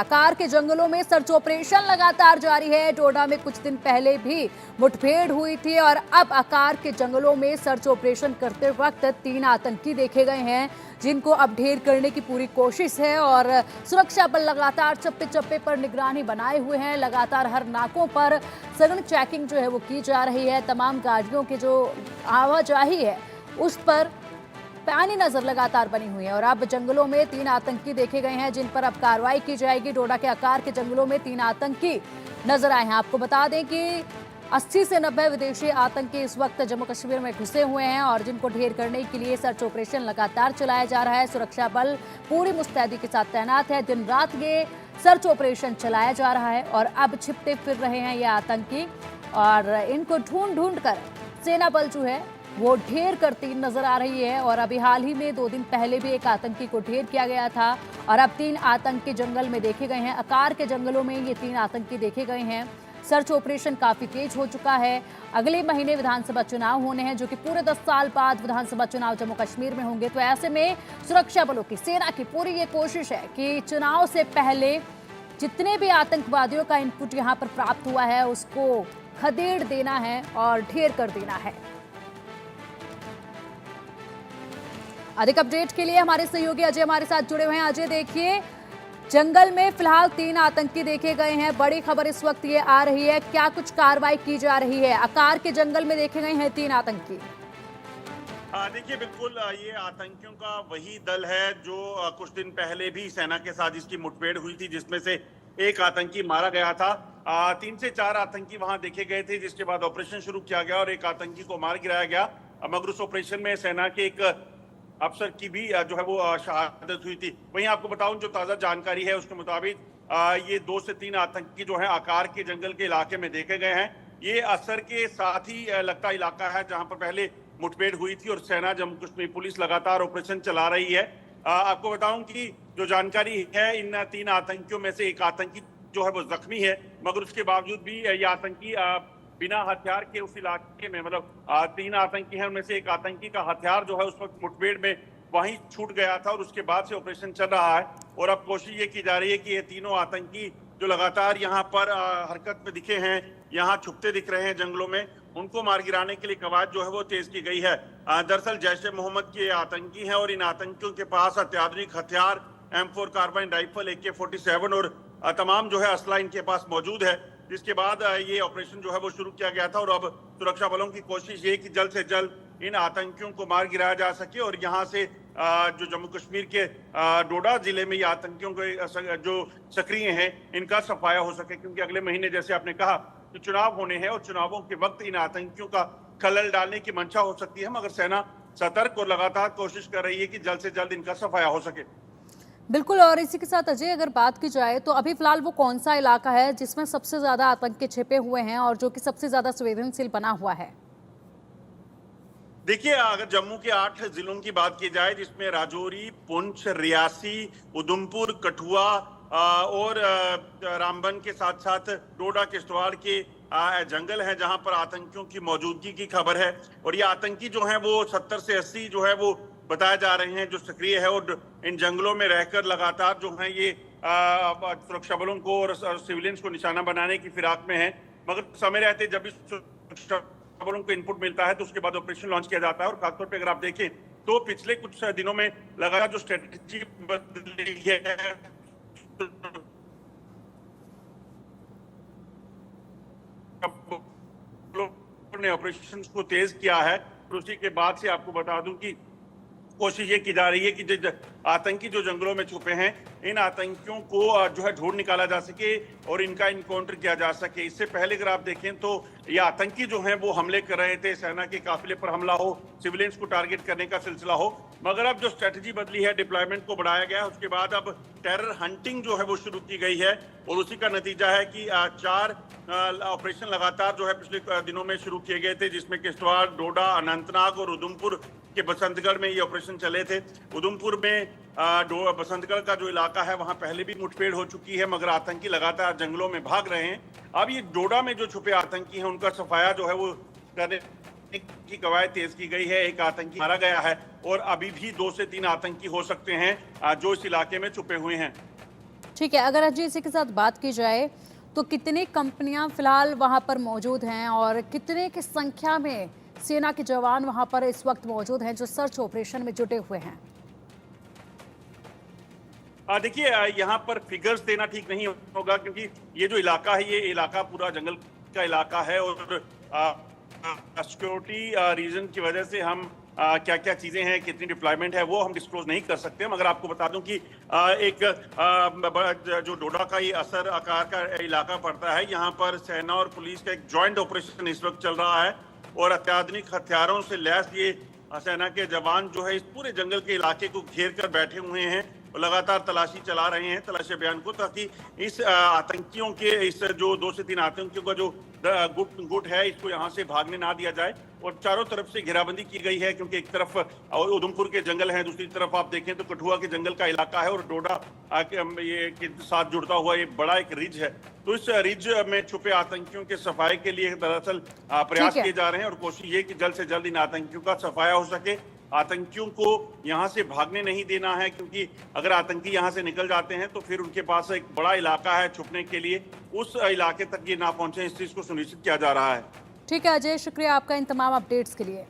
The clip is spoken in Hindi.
आकार के जंगलों में सर्च ऑपरेशन लगातार जारी है। डोडा में कुछ दिन पहले भी मुठभेड़ हुई थी और अब आकार के जंगलों में सर्च ऑपरेशन करते वक्त 3 आतंकी देखे गए हैं, जिनको अब ढेर करने की पूरी कोशिश है और सुरक्षा बल लगातार चप्पे चप्पे पर निगरानी बनाए हुए हैं। लगातार हर नाकों पर सघन चेकिंग जो है वो की जा रही है। तमाम गाड़ियों की जो आवाजाही है उस पर पैनी नजर लगातार बनी हुई है और अब जंगलों में 3 आतंकी देखे गए हैं, जिन पर अब कार्रवाई की जाएगी। डोडा के आकार के जंगलों में 3 आतंकी नजर आए हैं। आपको बता दें कि 80 से 90 विदेशी आतंकी इस वक्त जम्मू कश्मीर में घुसे हुए हैं और जिनको ढेर करने के लिए सर्च ऑपरेशन लगातार चलाया जा रहा है। सुरक्षा बल पूरी मुस्तैदी के साथ तैनात है। दिन रात ये सर्च ऑपरेशन चलाया जा रहा है और अब छिपते फिर रहे हैं ये आतंकी और इनको ढूंढ ढूंढ कर सेना बल जो है वो ढेर करती नजर आ रही है। और अभी हाल ही में 2 दिन पहले भी एक आतंकी को ढेर किया गया था और अब 3 आतंकी जंगल में देखे गए हैं। आकार के जंगलों में ये 3 आतंकी देखे गए हैं। सर्च ऑपरेशन काफी तेज हो चुका है। अगले महीने विधानसभा चुनाव होने हैं, जो कि पूरे 10 साल बाद विधानसभा चुनाव जम्मू कश्मीर में होंगे। तो ऐसे में सुरक्षा बलों की, सेना की पूरी ये कोशिश है कि चुनाव से पहले जितने भी आतंकवादियों का इनपुट यहाँ पर प्राप्त हुआ है उसको खदेड़ देना है और ढेर कर देना है। अधिक अपडेट के लिए हमारे सहयोगी अजय हमारे साथ जुड़े हुए हैं। अजय, देखिए, जंगल में फिलहाल 3 आतंकी देखे गए हैं। बड़ी खबर इस वक्त ये आ रही है, क्या कुछ कार्रवाई की जा रही है? आकार के जंगल में देखे गए हैं 3 आतंकी। देखिए, बिल्कुल ये आतंकियों का वही दल है जो कुछ दिन पहले भी सेना के साथ इसकी मुठभेड़ हुई थी, जिसमें से एक आतंकी मारा गया था। 3 से 4 आतंकी वहां देखे गए थे, जिसके बाद ऑपरेशन शुरू किया गया और एक आतंकी को मार गिराया गया। मगर उस ऑपरेशन में सेना के एक अफसर की भी जो है वो शहादत हुई थी। वहीं आपको बताऊं, जो ताजा जानकारी है उसके मुताबिक ये 2 से 3 आतंकी जो है आकार के जंगल के इलाके में देखे गए हैं। ये असर के साथ ही लगता इलाका है जहां पर पहले मुठभेड़ हुई थी और सेना, जम्मू कश्मीर पुलिस लगातार ऑपरेशन चला रही है। आपको बताऊं कि जो जानकारी है, इन 3 आतंकियों में से एक आतंकी जो है वो जख्मी है, मगर उसके बावजूद भी ये आतंकी बिना हथियार के उस इलाके में, मतलब 3 आतंकी हैं, उनमें से एक आतंकी का हथियार जो है उस वक्त मुठभेड़ में वहीं छूट गया था और उसके बाद से ऑपरेशन चल रहा है। और अब कोशिश ये की जा रही है कि ये तीनों आतंकी जो लगातार यहाँ पर हरकत में दिखे हैं, यहाँ छुपते दिख रहे हैं जंगलों में, उनको मार गिराने के लिए कवायद जो है वो तेज की गई है। दरअसल जैश-ए-मोहम्मद के आतंकी हैं और इन आतंकियों के पास अत्याधुनिक हथियार, M4 कार्बाइन राइफल, AK-47 और तमाम जो है असला इनके पास मौजूद है। जिसके बाद ये ऑपरेशन जो है वो शुरू किया गया था और अब सुरक्षा बलों की कोशिश ये कि जल्द से जल्द इन आतंकियों को मार गिराया जा सके और यहाँ से जो जम्मू कश्मीर के डोडा जिले में ये आतंकियों के जो सक्रिय हैं इनका सफाया हो सके, क्योंकि अगले महीने, जैसे आपने कहा, कि चुनाव होने हैं और चुनावों के वक्त इन आतंकियों का खलल डालने की मंशा हो सकती है। मगर सेना सतर्क और लगातार कोशिश कर रही है कि जल्द से जल्द इनका सफाया हो सके। बिल्कुल, और इसी के साथ अजय, अगर बात की जाए तो अभी फिलहाल वो कौन सा इलाका है जिसमें सबसे ज्यादा आतंकी छिपे हुए हैं और जो कि सबसे ज्यादा संवेदनशील बना हुआ है? देखिए, अगर जम्मू के 8 जिलों की बात की जाए, जिसमें राजौरी, पुंछ, रियासी, उधमपुर, कठुआ और रामबन के साथ साथ डोडा किश्तवाड़ के जंगल हैं, जहां पर आतंकियों की मौजूदगी की खबर है। और ये आतंकी जो हैं वो 70 से 80 जो है वो बताए जा रहे हैं जो सक्रिय है और इन जंगलों में रहकर लगातार जो है ये सुरक्षा बलों को और सिविलियंस को निशाना बनाने की फिराक में है। मगर समय रहते जब भी सुरक्षा बलों को इनपुट मिलता है तो उसके बाद ऑपरेशन लॉन्च किया जाता है। और खासतौर पे अगर आप देखें तो पिछले कुछ दिनों में लगातार जो स्ट्रेटेजी बदली है, ने ऑपरेशन को तेज किया है। और उसी के बाद से आपको बता दूं कि कोशिश ये की जा रही है कि जो आतंकी जो जंगलों में छुपे हैं, इन आतंकियों को जो है ढूंढ निकाला जा सके और इनका इनकाउंटर किया जा सके। इससे पहले अगर आप देखें तो ये आतंकी जो हैं वो हमले कर रहे थे, सेना के काफिले पर हमला हो, सिविलियंस को टारगेट करने का सिलसिला हो। मगर अब जो स्ट्रेटजी बदली है, डिप्लॉयमेंट को बढ़ाया गया है, उसके बाद अब टेरर हंटिंग जो है वो शुरू की गई है और उसी का नतीजा है कि 4 ऑपरेशन लगातार जो है पिछले दिनों में शुरू किए गए थे, जिसमें किश्तवाड़, डोडा, अनंतनाग और उधमपुर के बसंतगढ़ में ये ऑपरेशन चले थे। उधमपुर में बसंतगढ़ का जो इलाका है वहां पहले भी मुठभेड़ हो चुकी है, मगर आतंकी लगातार जंगलों में भाग रहे हैं। अब ये डोडा में जो छुपे आतंकी हैं उनका सफाया जो है वो करने की कवायद तेज की गई है। एक आतंकी मारा गया है और अभी भी 2 से 3 आतंकी हो सकते हैं जो इस इलाके में छुपे हुए हैं। ठीक है, अगर अजय इसी के साथ बात की जाए तो कितनी कंपनियां फिलहाल वहां पर मौजूद हैं और कितने की संख्या में सेना के जवान वहां पर इस वक्त मौजूद हैं जो सर्च ऑपरेशन में जुटे हुए हैं? देखिए, यहाँ पर फिगर्स देना ठीक नहीं होगा, क्योंकि ये जो इलाका है, ये इलाका पूरा जंगल का इलाका है और सिक्योरिटी रीजन की वजह से हम क्या क्या चीजें हैं, कितनी डिप्लॉयमेंट है, वो हम डिस्क्लोज नहीं कर सकते। मगर आपको बता दूं कि एक जो डोडा का ये असर आकार का इलाका पड़ता है, यहाँ पर सेना और पुलिस का एक जॉइंट ऑपरेशन इस वक्त चल रहा है और अत्याधुनिक हथियारों से लैस ये सेना के जवान जो है इस पूरे जंगल के इलाके को घेर कर बैठे हुए हैं और लगातार तलाशी चला रहे हैं, तलाशी अभियान को, ताकि इस आतंकियों के, इस जो 2 से 3 आतंकियों का जो गुट है, इसको यहाँ से भागने ना दिया जाए। और चारों तरफ से घेराबंदी की गई है, क्योंकि एक तरफ उधमपुर के जंगल है, दूसरी तरफ आप देखें तो कठुआ के जंगल का इलाका है और डोडा ये के साथ जुड़ता हुआ ये बड़ा एक रिज है। तो इस रिज में छुपे आतंकियों के सफाई के लिए दरअसल प्रयास किए जा रहे हैं और कोशिश ये कि जल्द से जल्द इन आतंकियों का सफाया हो सके। आतंकियों को यहाँ से भागने नहीं देना है, क्योंकि अगर आतंकी यहाँ से निकल जाते हैं तो फिर उनके पास एक बड़ा इलाका है छुपने के लिए, उस इलाके तक ये ना पहुंचे, इस चीज को सुनिश्चित किया जा रहा है। ठीक है अजय, शुक्रिया आपका इन तमाम अपडेट्स के लिए।